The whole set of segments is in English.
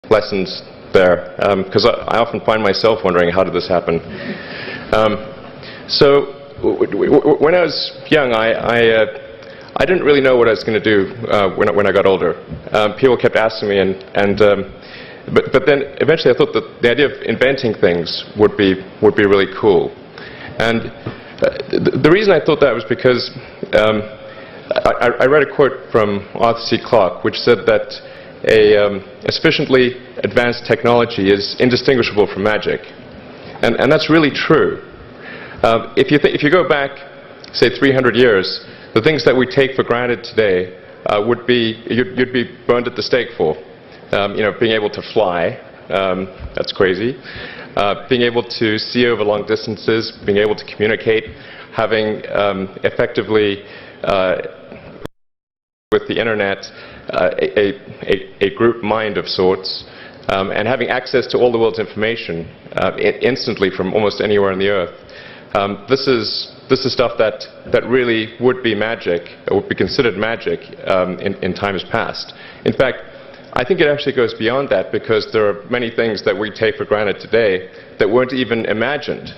lessons there, because I often find myself wondering, how did this happen? So when I was young, I didn't really know what I was going to do when I got older. People kept asking me, but then eventually I thought that the idea of inventing things would be really cool. And the reason I thought that was because I read a quote from Arthur C. Clarke, which said that a sufficiently advanced technology is indistinguishable from magic, and that's really true. If you go back, say 300 years, the things that we take for granted today would be you'd be burned at the stake for. Being able to fly, that's crazy. Being able to see over long distances, being able to communicate, having effectively with the internet a group mind of sorts, and having access to all the world's information instantly from almost anywhere on the earth. This is stuff that really would be magic, or would be considered magic in times past. In fact, I think it actually goes beyond that, because there are many things that we take for granted today that weren't even imagined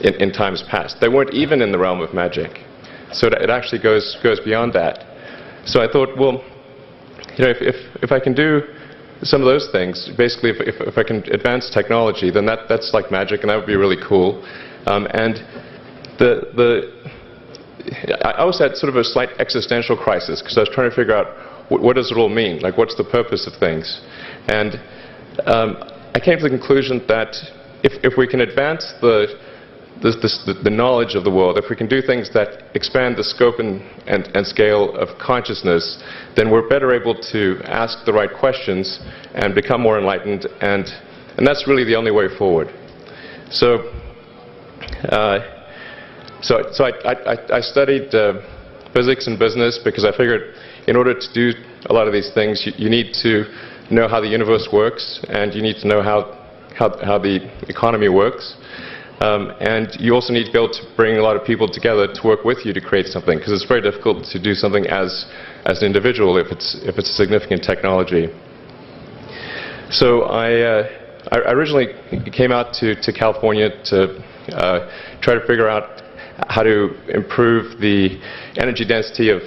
in times past. They weren't even in the realm of magic. So it actually goes beyond that. So I thought, well, if I can do some of those things, basically if I can advance technology, then that's like magic, and that would be really cool. And I also had sort of a slight existential crisis, because I was trying to figure out what does it all mean? Like, what's the purpose of things? And I came to the conclusion that if we can advance the knowledge of the world, if we can do things that expand the scope and scale of consciousness, then we're better able to ask the right questions and become more enlightened, and that's really the only way forward. So I studied physics and business, because I figured in order to do a lot of these things, you need to know how the universe works, and you need to know how the economy works. And you also need to be able to bring a lot of people together to work with you to create something, because it's very difficult to do something as an individual if it's a significant technology. So I originally came out to California to try to figure out how to improve the energy density of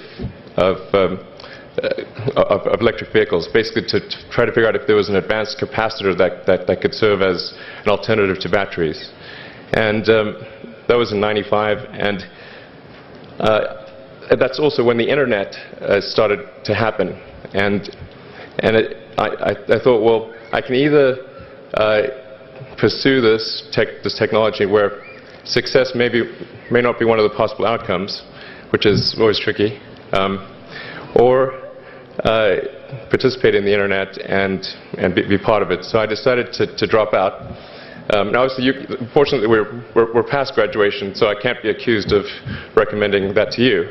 electric vehicles, basically to try to figure out if there was an advanced capacitor that could serve as an alternative to batteries. And that was in '95, and that's also when the internet started to happen. And I thought, well, I can either pursue this technology where success may not be one of the possible outcomes, which is always tricky, or participate in the internet and be part of it. So I decided to drop out. Now, obviously, fortunately, we're past graduation, so I can't be accused of recommending that to you.